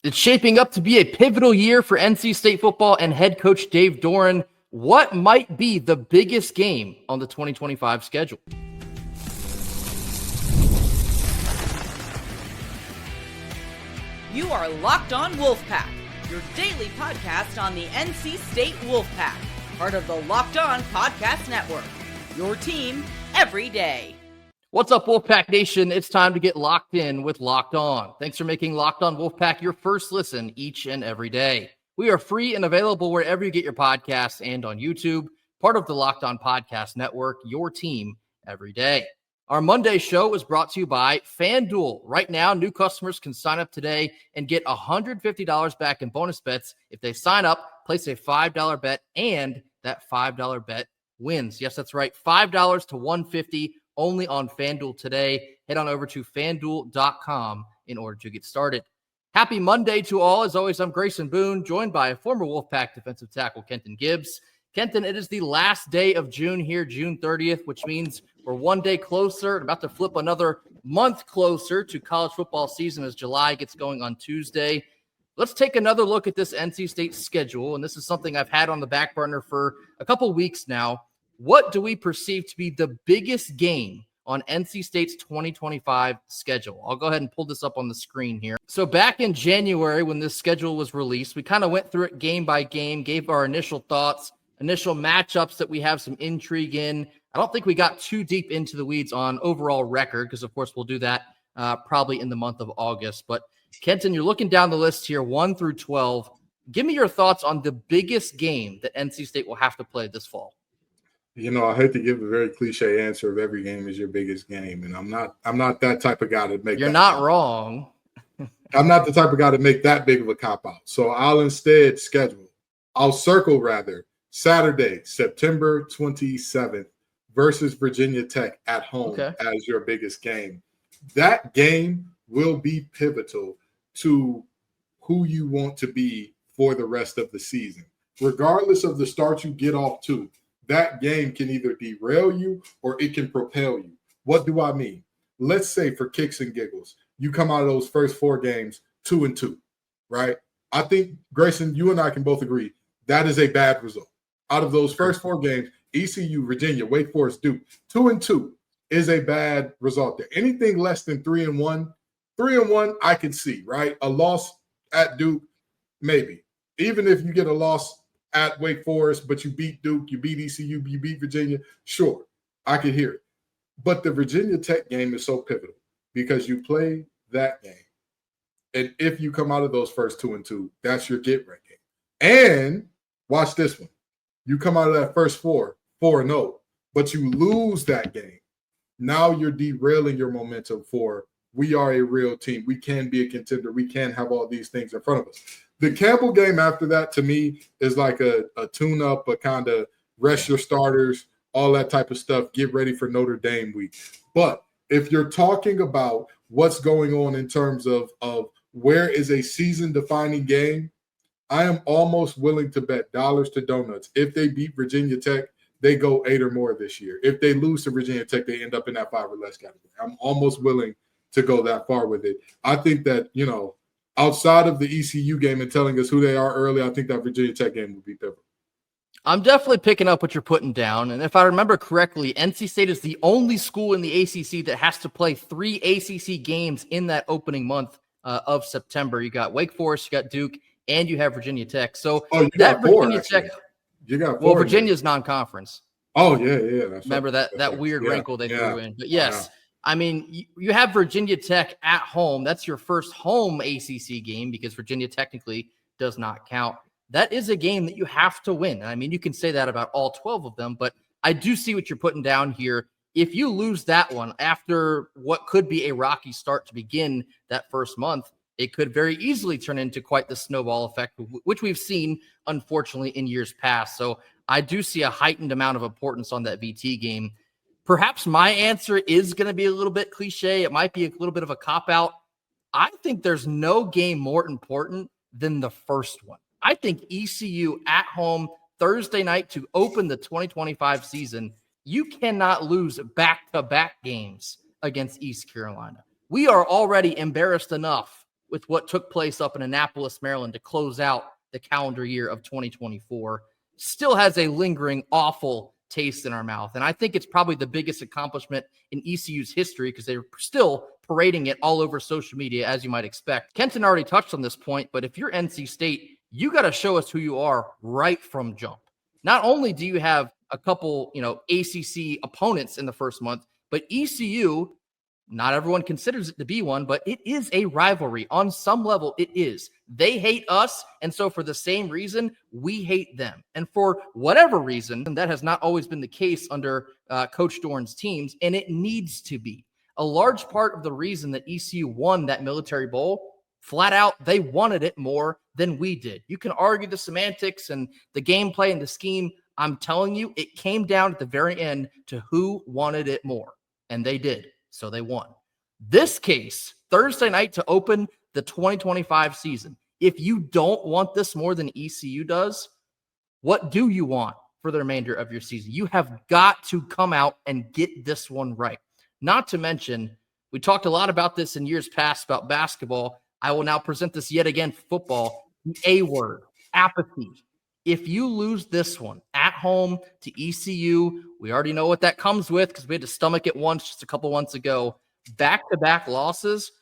It's shaping up to be a pivotal year for NC State football and head coach Dave Doeren. What might be the biggest game on the 2025 schedule? You are Locked On Wolfpack, your daily podcast on the NC State Wolfpack, part of the Locked On Podcast Network, your team every day. What's up, Wolfpack Nation? It's time to get locked in with Locked On. Thanks for making Locked On Wolfpack your first listen each and every day. We are free and available wherever you get your podcasts and on YouTube, part of the Locked On Podcast Network, your team every day. Our Monday show is brought to you by FanDuel. Right now, new customers can sign up today and get $150 back in bonus bets if they sign up, place a $5 bet, and that $5 bet wins. Yes, that's right, $5 to $150 only on FanDuel today. Head on over to FanDuel.com in order to get started. Happy Monday to all. As always, I'm Grayson Boone, joined by former Wolfpack defensive tackle Kenton Gibbs. Kenton, it is the last day of June here, June 30th, which means we're one day closer and about to flip another month closer to college football season as July gets going on Tuesday. Let's take another look at this NC State schedule, and this is something I've had on the back burner for a couple weeks now. What do we perceive to be the biggest game on NC State's 2025 schedule? I'll go ahead and pull this up on the screen here. So back in January when this schedule was released, we kind of went through it game by game, gave our initial thoughts, initial matchups that we have some intrigue in. I don't think we got too deep into the weeds on overall record because, of course, we'll do that probably in the month of August. But, Kenton, you're looking down the list here, 1 through 12. Give me your thoughts on the biggest game that NC State will have to play this fall. You know, I hate to give a very cliche answer of every game is your biggest game, and I'm not that type of guy to make. You're not wrong. I'm not the type of guy to make that big of a cop out. So I'll instead circle Saturday, September 27th versus Virginia Tech at home as your biggest game. That game will be pivotal to who you want to be for the rest of the season. Regardless of the start you get off to, that game can either derail you or it can propel you. What do I mean? Let's say for kicks and giggles, you come out of those first 4 games 2-2, right? I think, Grayson, you and I can both agree that is a bad result. Out of those first 4 games, ECU, Virginia, Wake Forest, Duke, 2-2 is a bad result there. Anything less than 3-1, I can see, right? A loss at Duke, maybe. Even if you get a loss at Wake Forest, but you beat Duke, you beat ECU, you beat Virginia, sure, I could hear it. But the Virginia Tech game is so pivotal because you play that game. And if you come out of those first 2-2, that's your get-right game. And watch this one. You come out of that first 4-0, but you lose that game. Now you're derailing your momentum for we are a real team. We can be a contender. We can have all these things in front of us. The Campbell game after that, to me, is like a tune-up, a kind of rest your starters, all that type of stuff, get ready for Notre Dame week. But if you're talking about what's going on in terms of where is a season-defining game, I am almost willing to bet dollars to donuts. If they beat Virginia Tech, they go 8 or more this year. If they lose to Virginia Tech, they end up in that 5 or less category. I'm almost willing to go that far with it. I think that, outside of the ECU game and telling us who they are early, I think that Virginia Tech game would be pivotal. I'm definitely picking up what you're putting down. And if I remember correctly, NC State is the only school in the ACC that has to play 3 ACC games in that opening month of September. You got Wake Forest, you got Duke, and you have Virginia Tech. So that Virginia Tech, you got 4. Well, Virginia's non-conference. Oh, yeah. Remember that weird wrinkle they threw in. But yes, I mean, you have Virginia Tech at home. That's your first home ACC game because Virginia technically does not count. That is a game that you have to win. I mean, you can say that about all 12 of them, but I do see what you're putting down here. If you lose that one after what could be a rocky start to begin that first month, it could very easily turn into quite the snowball effect, which we've seen, unfortunately, in years past. So I do see a heightened amount of importance on that VT game. Perhaps my answer is going to be a little bit cliche. It might be a little bit of a cop-out. I think there's no game more important than the first one. I think ECU at home Thursday night to open the 2025 season, you cannot lose back-to-back games against East Carolina. We are already embarrassed enough with what took place up in Annapolis, Maryland to close out the calendar year of 2024 still has a lingering, awful taste in our mouth. And I think it's probably the biggest accomplishment in ECU's history because they're still parading it all over social media, as you might expect. Kenton already touched on this point, but if you're NC State, you got to show us who you are right from jump. Not only do you have a couple, ACC opponents in the first month, but ECU, not everyone considers it to be one, but it is a rivalry. On some level, it is. They hate us, and so for the same reason, we hate them. And for whatever reason, and that has not always been the case under Coach Dorn's teams, and it needs to be. A large part of the reason that ECU won that Military Bowl, flat out, they wanted it more than we did. You can argue the semantics and the gameplay and the scheme. I'm telling you, it came down at the very end to who wanted it more, and they did. So they won. This case, Thursday night to open the 2025 season. If you don't want this more than ECU does, what do you want for the remainder of your season? You have got to come out and get this one right. Not to mention, we talked a lot about this in years past about basketball. I will now present this yet again for football. The A word, apathy. If you lose this one at home to ECU, we already know what that comes with because we had to stomach it once just a couple months ago. Back-to-back losses.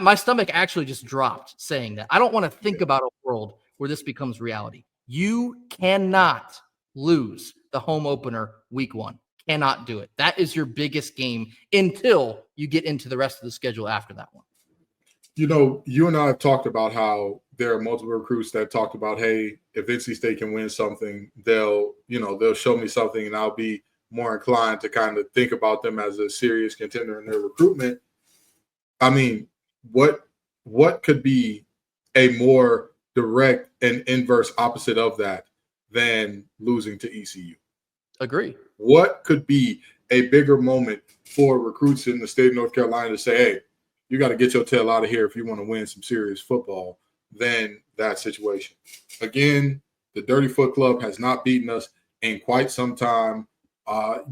My stomach actually just dropped saying that. I don't want to think about a world where this becomes reality. You cannot lose the home opener week 1. Cannot do it. That is your biggest game until you get into the rest of the schedule after that one. You and I have talked about how there are multiple recruits that talked about, hey, if NC State can win something, they'll show me something and I'll be more inclined to kind of think about them as a serious contender in their recruitment. I mean, what could be a more direct and inverse opposite of that than losing to ECU? Agree. What could be a bigger moment for recruits in the state of North Carolina to say, hey, you got to get your tail out of here if you want to win some serious football than that situation? Again, the Dirty Foot Club has not beaten us in quite some time.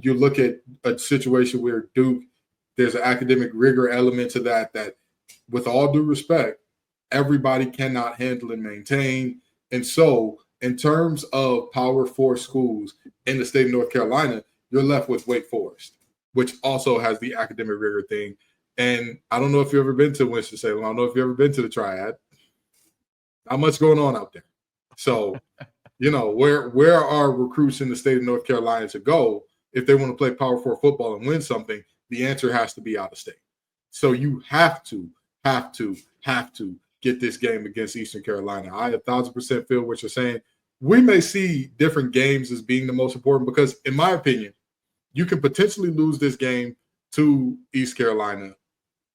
You look at a situation where Duke, there's an academic rigor element to that with all due respect, everybody cannot handle and maintain. And so in terms of Power 4 schools in the state of North Carolina, you're left with Wake Forest, which also has the academic rigor thing. And I don't know if you've ever been to Winston-Salem. I don't know if you've ever been to the Triad. Not much going on out there. So, where are recruits in the state of North Carolina to go if they want to play Power 4 football and win something? The answer has to be out of state. So you have to get this game against Eastern Carolina. I 1,000% feel what you're saying. We may see different games as being the most important because, in my opinion, you can potentially lose this game to East Carolina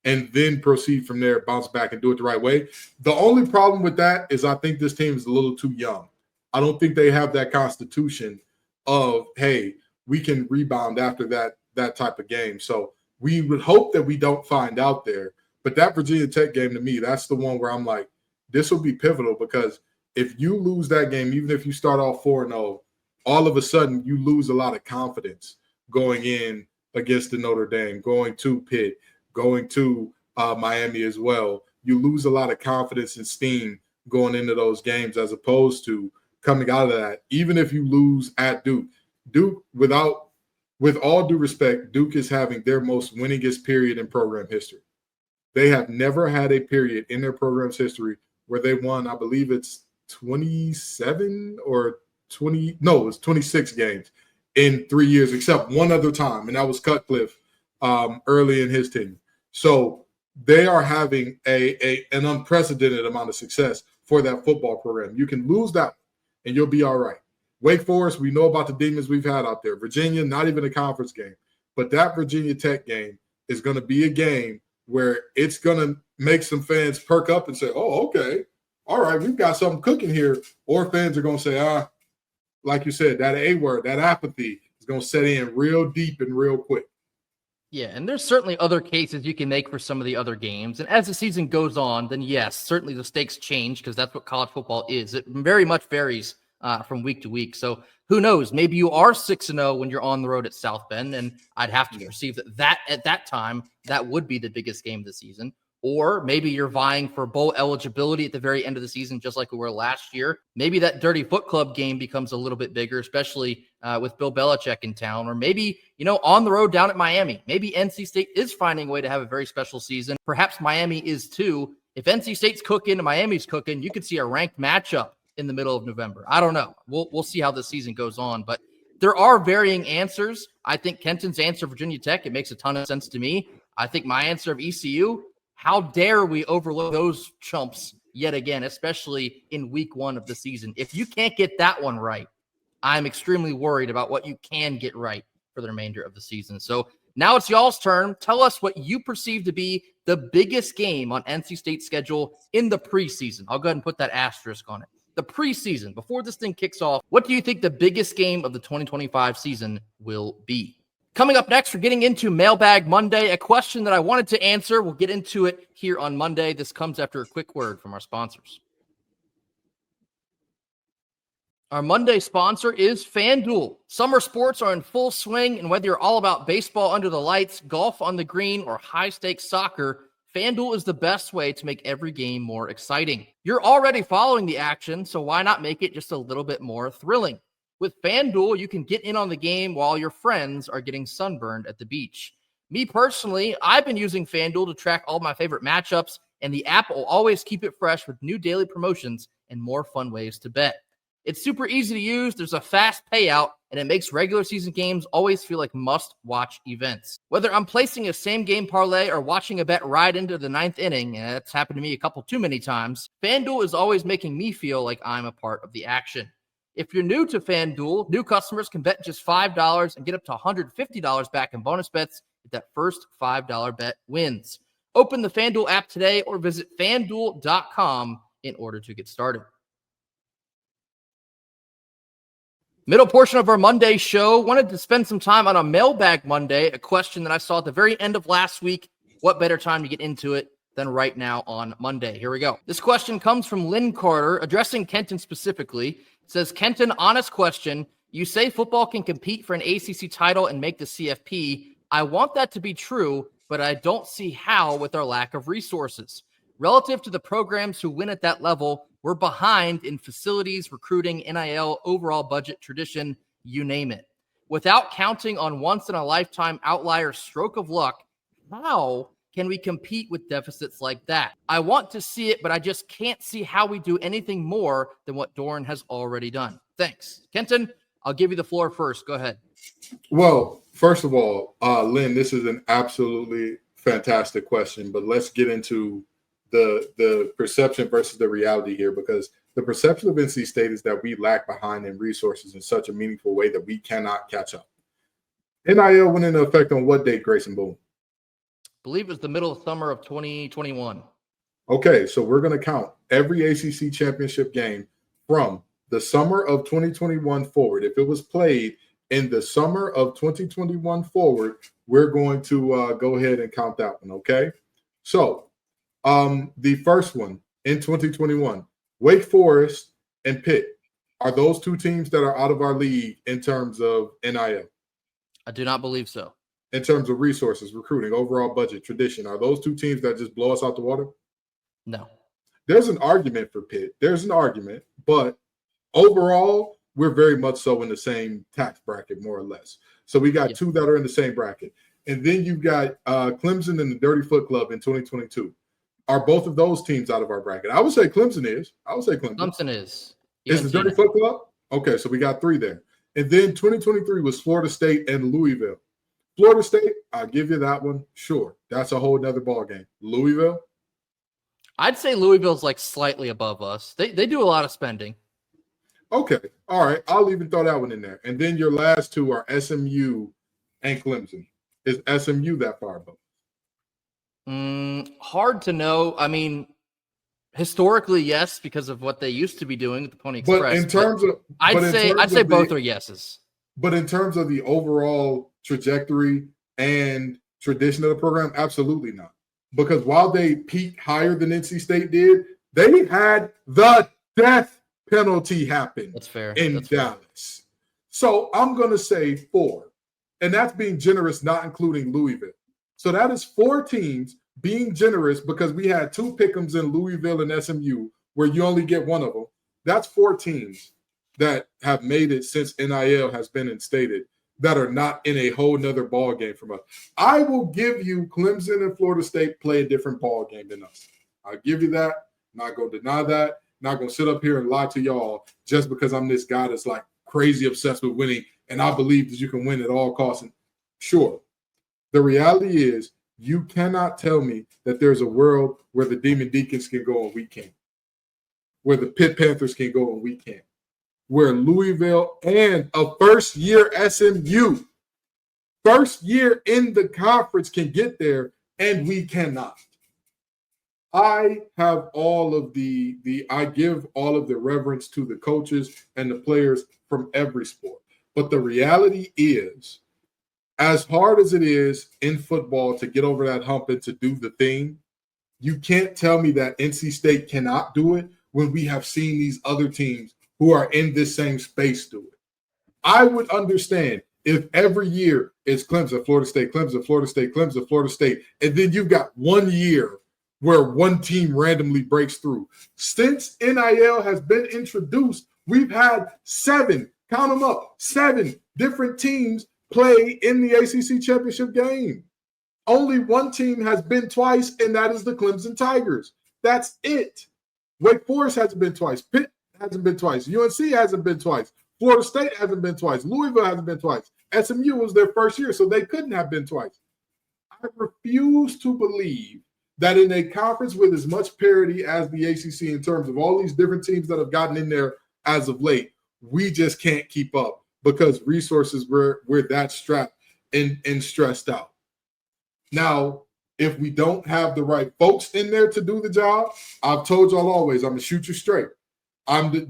and then proceed from there, bounce back and do it the right way. The only problem with that is I think this team is a little too young. I don't think they have that constitution of, hey, we can rebound after that type of game. So we would hope that we don't find out there. But that Virginia Tech game, to me, that's the one where I'm like, this will be pivotal because if you lose that game, even if you start off 4-0, all of a sudden you lose a lot of confidence going in against the Notre Dame, going to Pitt, going to Miami as well. You lose a lot of confidence and steam going into those games as opposed to coming out of that. Even if you lose at Duke, with all due respect, Duke is having their most winningest period in program history. They have never had a period in their program's history where they won, I believe it's 27 or 20, no, it's 26 games in 3 years, except one other time, and that was Cutcliffe early in his tenure. So they are having an unprecedented amount of success for that football program. You can lose that and you'll be all right. Wake Forest, we know about the demons we've had out there. Virginia, not even a conference game. But that Virginia Tech game is going to be a game where it's going to make some fans perk up and say, oh, okay, all right, we've got something cooking here. Or fans are going to say, like you said, that A word, that apathy is going to set in real deep and real quick. Yeah, and there's certainly other cases you can make for some of the other games. And as the season goes on, then yes, certainly the stakes change because that's what college football is. It very much varies from week to week. So who knows? Maybe you are 6-0 when you're on the road at South Bend, and I'd have to perceive that at that time, that would be the biggest game of the season. Or maybe you're vying for bowl eligibility at the very end of the season, just like we were last year. Maybe that Dirty Foot Club game becomes a little bit bigger, especially with Bill Belichick in town. Or maybe, on the road down at Miami. Maybe NC State is finding a way to have a very special season. Perhaps Miami is too. If NC State's cooking and Miami's cooking, you could see a ranked matchup in the middle of November. I don't know. We'll see how this season goes on. But there are varying answers. I think Kenton's answer, Virginia Tech, it makes a ton of sense to me. I think my answer of ECU, how dare we overlook those chumps yet again, especially in week 1 of the season. If you can't get that one right, I'm extremely worried about what you can get right for the remainder of the season. So now it's y'all's turn. Tell us what you perceive to be the biggest game on NC State's schedule in the preseason. I'll go ahead and put that asterisk on it. The preseason, before this thing kicks off, what do you think the biggest game of the 2025 season will be? Coming up next, we're getting into Mailbag Monday, a question that I wanted to answer. We'll get into it here on Monday. This comes after a quick word from our sponsors. Our Monday sponsor is FanDuel. Summer sports are in full swing, and whether you're all about baseball under the lights, golf on the green, or high-stakes soccer, FanDuel is the best way to make every game more exciting. You're already following the action, so why not make it just a little bit more thrilling? With FanDuel, you can get in on the game while your friends are getting sunburned at the beach. Me personally, I've been using FanDuel to track all my favorite matchups, and the app will always keep it fresh with new daily promotions and more fun ways to bet. It's super easy to use, there's a fast payout, and it makes regular season games always feel like must-watch events. Whether I'm placing a same-game parlay or watching a bet ride into the 9th inning, and that's happened to me a couple too many times, FanDuel is always making me feel like I'm a part of the action. If you're new to FanDuel, new customers can bet just $5 and get up to $150 back in bonus bets if that first $5 bet wins. Open the FanDuel app today or visit FanDuel.com in order to get started. Middle portion of our Monday show, wanted to spend some time on a Mailbag Monday, a question that I saw at the very end of last week. What better time to get into it than right now on Monday? Here we go. This question comes from Lynn Carter, addressing Kenton specifically. It says, Kenton, honest question. You say football can compete for an ACC title and make the CFP. I want that to be true, but I don't see how with our lack of resources. Relative to the programs who win at that level, we're behind in facilities, recruiting, NIL, overall budget, tradition, you name it. Without counting on once-in-a-lifetime outlier stroke of luck, how can we compete with deficits like that? I want to see it, but I just can't see how we do anything more than what Doran has already done. Thanks. Kenton, I'll give you the floor first. Go ahead. Well, first of all, Lynn, this is an absolutely fantastic question, but let's get into the perception versus the reality here, because the perception of NC State is that we lag behind in resources in such a meaningful way that we cannot catch up. NIL went into effect on what date, Grayson Boone? I believe it was the middle of summer of 2021. Okay, so we're going to count every ACC championship game from the summer of 2021 forward. If it was played in the summer of 2021 forward, we're going to go ahead and count that one, okay? So the first one in 2021, Wake Forest and Pitt, are those two teams that are out of our league in terms of NIL? I do not believe so. In terms of resources, recruiting, overall budget, tradition, are those two teams that just blow us out the water? No. There's an argument for Pitt. There's an argument, but overall, we're very much so in the same tax bracket, more or less. So we got two that are in the same bracket. And then you've got Clemson and the Dirty Foot Club in 2022. Are both of those teams out of our bracket? I would say Clemson is. Clemson is. Is the Dirty Foot Club? Okay, so we got three there. And then 2023 was Florida State and Louisville. Florida State, I'll give you that one. Sure. That's a whole nother ball game. Louisville? I'd say Louisville's like slightly above us. They do a lot of spending. Okay. All right. I'll even throw that one in there. And then your last two are SMU and Clemson. Is SMU that far above? Hard to know. I mean, historically, yes, because of what they used to be doing with the Pony Express. But in terms of, I'd say both are yeses. But in terms of the overall trajectory and tradition of the program, absolutely not. Because while they peaked higher than NC State did, they had the death penalty happen. That's fair. In Dallas. So I'm going to say 4. And that's being generous, not including Louisville. So that is 4 teams being generous because we had 2 pick'ems in Louisville and SMU where you only get one of them. That's 4 teams that have made it since NIL has been instated that are not in a whole nother ball game from us. I will give you Clemson and Florida State play a different ball game than us. I'll give you that. Not going to deny that. Not going to sit up here and lie to y'all just because I'm this guy that's like crazy obsessed with winning and I believe that you can win at all costs. And sure, the reality is you cannot tell me that there's a world where the Demon Deacons can go and we can't, where the Pitt Panthers can go and we can't, where Louisville and a first-year SMU, first year in the conference can get there and we cannot. I have all of I give all of the reverence to the coaches and the players from every sport. But the reality is, as hard as it is in football to get over that hump and to do the thing, you can't tell me that NC State cannot do it when we have seen these other teams who are in this same space do it. I would understand if every year it's Clemson, Florida State, Clemson, Florida State, Clemson, Florida State, and then you've got 1 year where one team randomly breaks through. Since NIL has been introduced, we've had 7, count them up, 7 different teams play in the ACC championship game. Only one team has been twice, and that is the Clemson Tigers. That's it. Wake Forest hasn't been twice. Pitt hasn't been twice. UNC hasn't been twice. Florida State hasn't been twice. Louisville hasn't been twice. SMU was their first year, so they couldn't have been twice. I refuse to believe that in a conference with as much parity as the ACC in terms of all these different teams that have gotten in there as of late, we just can't keep up because resources we're that strapped and stressed out. Now, if we don't have the right folks in there to do the job, I've told y'all always, I'm going to shoot you straight.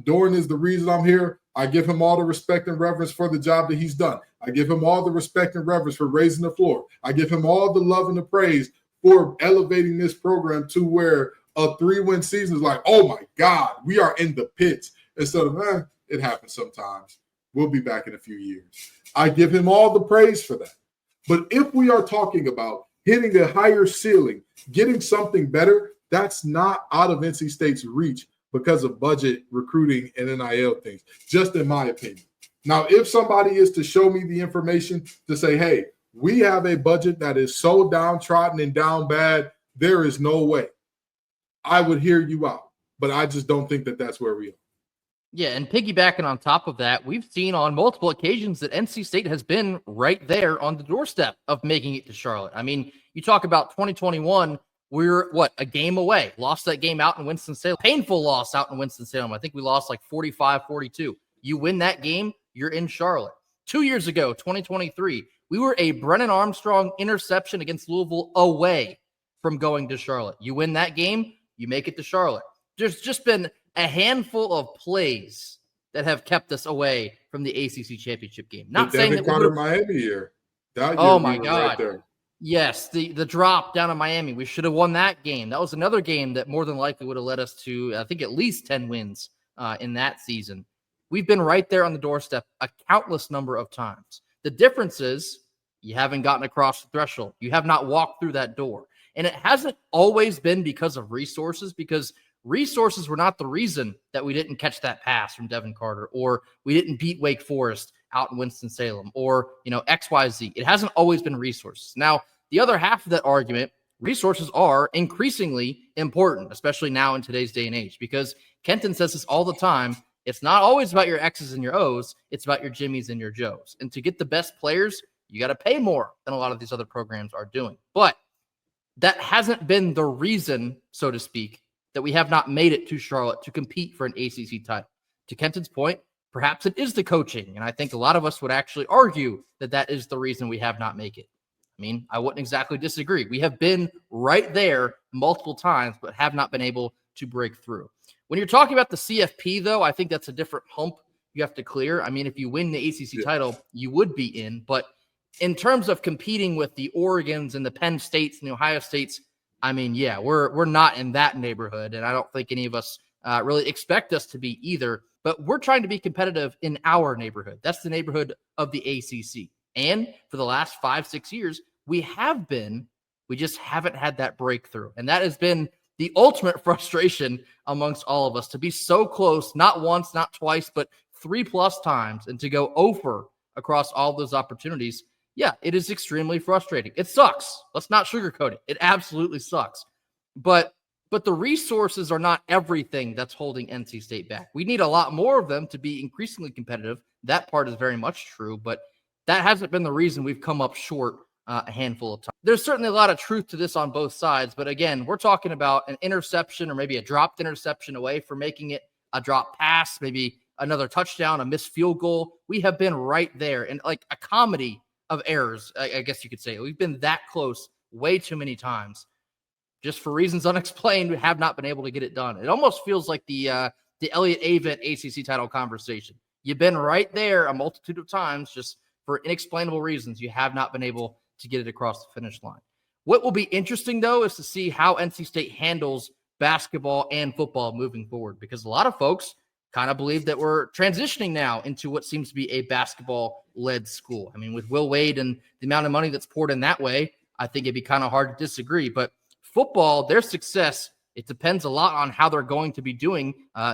Doran is the reason I'm here. I give him all the respect and reverence for the job that he's done. I give him all the respect and reverence for raising the floor. I give him all the love and the praise for elevating this program to where a 3-win season is like, oh my God, we are in the pits. Instead of, it happens sometimes. We'll be back in a few years. I give him all the praise for that. But if we are talking about hitting a higher ceiling, getting something better, that's not out of NC State's reach because of budget, recruiting, and NIL things, just in my opinion. Now, if somebody is to show me the information to say, hey, we have a budget that is so downtrodden and down bad, there is no way, I would hear you out. But I just don't think that that's where we are. Yeah, and piggybacking on top of that, we've seen on multiple occasions that NC State has been right there on the doorstep of making it to Charlotte. I mean, you talk about 2021, we're, a game away. Lost that game out in Winston-Salem. Painful loss out in Winston-Salem. I think we lost like 45-42. You win that game, you're in Charlotte. 2 years ago, 2023, we were a Brennan Armstrong interception against Louisville away from going to Charlotte. You win that game, you make it to Charlotte. There's just been a handful of plays that have kept us away from the ACC championship game. Not saying that Carter Miami year. Oh my God. Right, yes, the drop down in Miami. We should have won that game. That was another game that more than likely would have led us to, I think, at least 10 wins in that season. We've been right there on the doorstep a countless number of times. The difference is you haven't gotten across the threshold. You have not walked through that door. And it hasn't always been because of resources, because resources were not the reason that we didn't catch that pass from Devin Carter, or we didn't beat Wake Forest out in Winston-Salem, or, XYZ. It hasn't always been resources. Now, the other half of that argument, resources are increasingly important, especially now in today's day and age, because Kenton says this all the time. It's not always about your X's and your O's. It's about your Jimmies and your Joes. And to get the best players, you got to pay more than a lot of these other programs are doing. But that hasn't been the reason, so to speak, that we have not made it to Charlotte to compete for an ACC title. To Kenton's point, perhaps it is the coaching. And I think a lot of us would actually argue that that is the reason we have not made it. I mean, I wouldn't exactly disagree. We have been right there multiple times, but have not been able to break through. When you're talking about the CFP, though, I think that's a different hump you have to clear. I mean, if you win the ACC title, you would be in. But in terms of competing with the Oregons and the Penn States and the Ohio States, I mean, yeah, we're not in that neighborhood, and I don't think any of us really expect us to be either. But we're trying to be competitive in our neighborhood. that's the neighborhood of the ACC. And for the last 5-6 years, we have been We just haven't had that breakthrough. And that has been the ultimate frustration amongst all of us, to be so close, not once, not twice, but 3+ times, and to go over across all those opportunities. Yeah, it is extremely frustrating. It sucks. Let's not sugarcoat it. It absolutely sucks. But the resources are not everything that's holding NC State back. We need a lot more of them to be increasingly competitive. That part is very much true, but that hasn't been the reason we've come up short a handful of times. There's certainly a lot of truth to this on both sides, but again, we're talking about an interception or maybe a dropped interception away from making it a drop pass, maybe another touchdown, a missed field goal. We have been right there, and like a comedy of errors, I guess you could say. We've been that close way too many times. Just for reasons unexplained, we have not been able to get it done. It almost feels like the Elliott Avent ACC title conversation. You've been right there a multitude of times, just for inexplainable reasons. You have not been able to get it across the finish line. What will be interesting, though, is to see how NC State handles basketball and football moving forward, because a lot of folks kind of believe that we're transitioning now into what seems to be a basketball-led school. I mean, with Will Wade and the amount of money that's poured in that way, I think it'd be kind of hard to disagree. But football, their success, it depends a lot on how they're going to be doing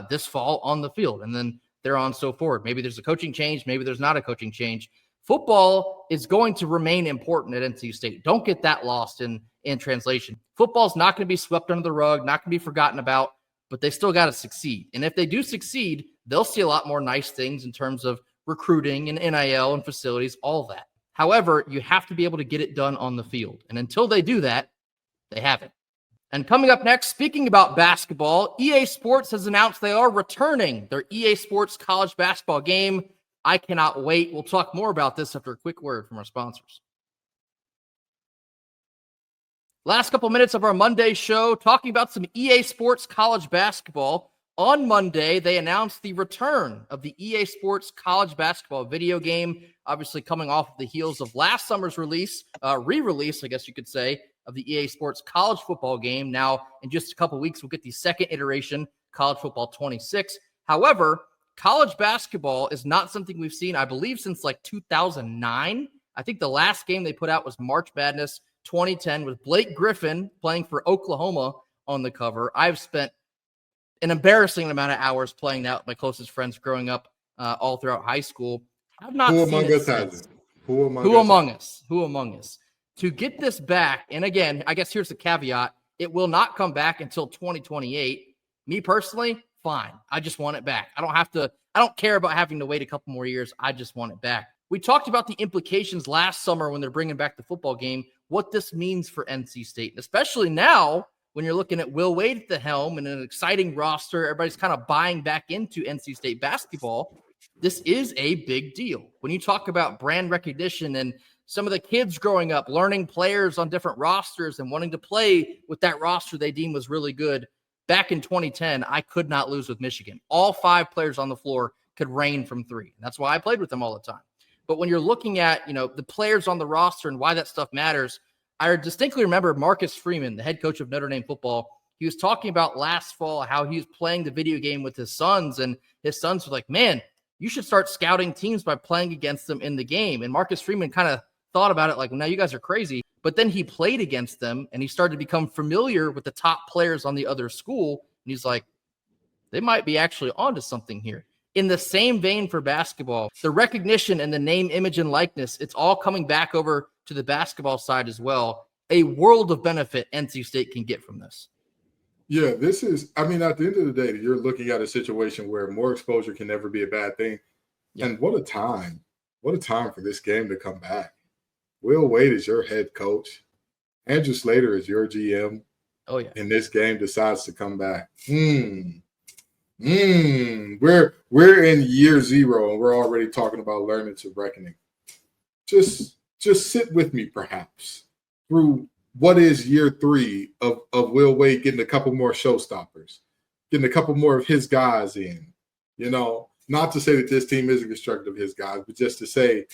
this fall on the field, and then they're on so forward. Maybe there's a coaching change. Maybe there's not a coaching change. Football is going to remain important at NC State. Don't get that lost in translation. Football's not going to be swept under the rug, not going to be forgotten about, but they still got to succeed. And if they do succeed, they'll see a lot more nice things in terms of recruiting and NIL and facilities, all that. However, you have to be able to get it done on the field. And until they do that, they haven't. And coming up next, speaking about basketball, EA Sports has announced they are returning their EA Sports college basketball game. I cannot wait. We'll talk more about this after a quick word from our sponsors. Last couple minutes of our Monday show, talking about some EA Sports college basketball. On Monday, they announced the return of the EA Sports college basketball video game, obviously coming off of the heels of last summer's release, re-release, I guess you could say, of the EA Sports college football game. Now, in just a couple weeks, we'll get the second iteration, College Football 26. However, college basketball is not something we've seen, I believe, since like 2009. I think the last game they put out was March Madness 2010 with Blake Griffin playing for Oklahoma on the cover. I've spent an embarrassing amount of hours playing that with my closest friends growing up all throughout high school. I've not Who seen among it us has since. it? Who among us? To get this back, and again, I guess here's the caveat, it will not come back until 2028. Me personally, fine. I just want it back. I don't care about having to wait a couple more years. I just want it back. We talked about the implications last summer when they're bringing back the football game, what this means for NC State, especially now when you're looking at Will Wade at the helm and an exciting roster. Everybody's kind of buying back into NC State basketball. This is a big deal. When you talk about brand recognition and some of the kids growing up, learning players on different rosters and wanting to play with that roster they deem was really good. Back in 2010, I could not lose with Michigan. All 5 players on the floor could rain from 3. That's why I played with them all the time. But when you're looking at, the players on the roster and why that stuff matters, I distinctly remember Marcus Freeman, the head coach of Notre Dame football. He was talking about last fall how he was playing the video game with his sons, and his sons were like, man, you should start scouting teams by playing against them in the game. And Marcus Freeman kind of thought about it like, well, now you guys are crazy. But then he played against them, and he started to become familiar with the top players on the other school. And he's like, they might be actually onto something here. In the same vein for basketball, the recognition and the name, image, and likeness, it's all coming back over to the basketball side as well. A world of benefit NC State can get from this. Yeah, this is, at the end of the day, you're looking at a situation where more exposure can never be a bad thing. Yeah. And what a time for this game to come back. Will Wade is your head coach. Andrew Slater is your GM. Oh, yeah. And this game decides to come back. We're in year 0 and we're already talking about learning to reckoning. Just sit with me, perhaps, through what is year 3 of Will Wade getting a couple more showstoppers, getting a couple more of his guys in. Not to say that this team isn't constructed of his guys, but just to say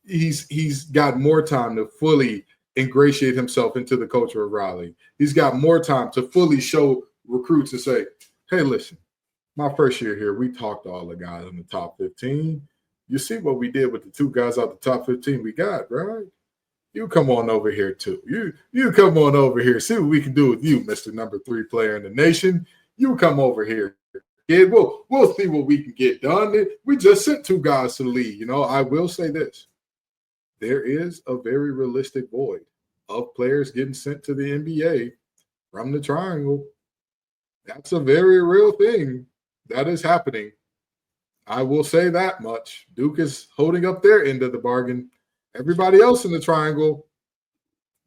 he's got more time to fully ingratiate himself into the culture of Raleigh. He's got more time to fully show recruits and say, hey, listen, my first year here, we talked to all the guys in the top 15. You see what we did with the 2 guys out the top 15 we got, right? You come on over here too. You come on over here. See what we can do with you, Mr. Number 3 player in the nation. You come over here. Kid. We'll see what we can get done. We just sent 2 guys to the league. I will say this. There is a very realistic void of players getting sent to the NBA from the triangle. That's a very real thing that is happening. I will say that much. Duke is holding up their end of the bargain. Everybody else in the triangle,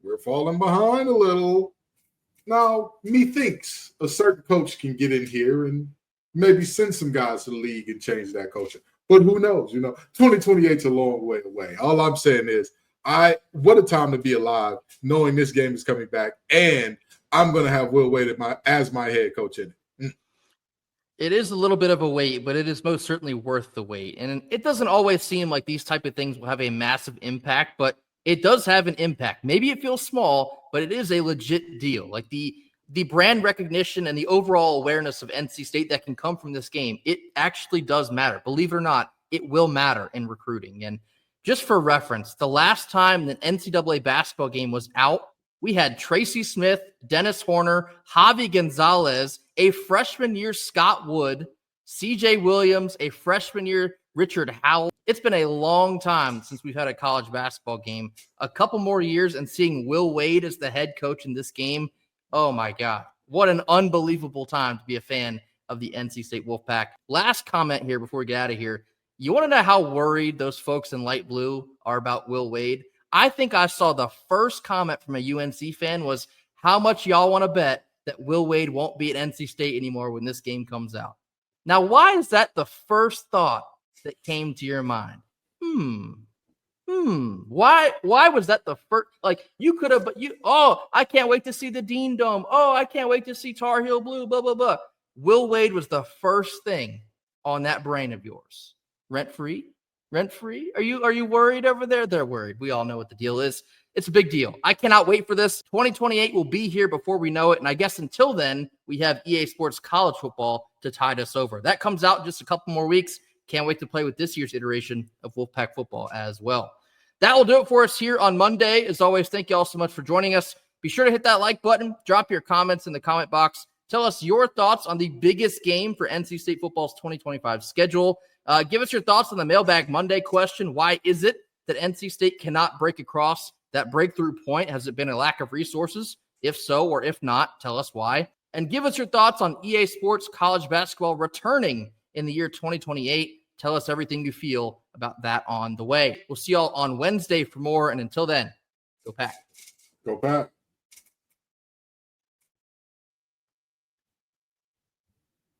we're falling behind a little. Now, methinks a certain coach can get in here and maybe send some guys to the league and change that culture. But who knows? 2028 is a long way away. All I'm saying is, what a time to be alive, knowing this game is coming back, and I'm going to have Will Wade as my head coach in it. It is a little bit of a wait, but it is most certainly worth the wait. And it doesn't always seem like these type of things will have a massive impact, but it does have an impact. Maybe it feels small, but it is a legit deal. Like the brand recognition and the overall awareness of NC State that can come from this game, it actually does matter. Believe it or not, it will matter in recruiting. And just for reference, the last time the NCAA basketball game was out, we had Tracy Smith, Dennis Horner, Javi Gonzalez, a freshman year Scott Wood, CJ Williams, a freshman year Richard Howell. It's been a long time since we've had a college basketball game. A couple more years and seeing Will Wade as the head coach in this game. Oh my God. What an unbelievable time to be a fan of the NC State Wolfpack. Last comment here before we get out of here. You want to know how worried those folks in light blue are about Will Wade? I think I saw the first comment from a UNC fan was, how much y'all want to bet that Will Wade won't be at NC State anymore when this game comes out? Now, why is that the first thought that came to your mind? Why was that the first? Like, you could have, I can't wait to see the Dean Dome. Oh, I can't wait to see Tar Heel Blue, blah, blah, blah. Will Wade was the first thing on that brain of yours. Rent-free? Are you worried over there? They're worried. We all know what the deal is. It's a big deal. I cannot wait for this. 2028 will be here before we know it. And I guess until then, we have EA Sports College Football to tide us over. That comes out in just a couple more weeks. Can't wait to play with this year's iteration of Wolfpack football as well. That will do it for us here on Monday. As always, thank you all so much for joining us. Be sure to hit that like button. Drop your comments in the comment box. Tell us your thoughts on the biggest game for NC State football's 2025 schedule. Give us your thoughts on the Mailbag Monday question. Why is it that NC State cannot break across that breakthrough point? Has it been a lack of resources? If so, or if not, tell us why. And give us your thoughts on EA Sports college basketball returning in the year 2028. Tell us everything you feel about that on the way. We'll see y'all on Wednesday for more. And until then, go Pack. Go Pack.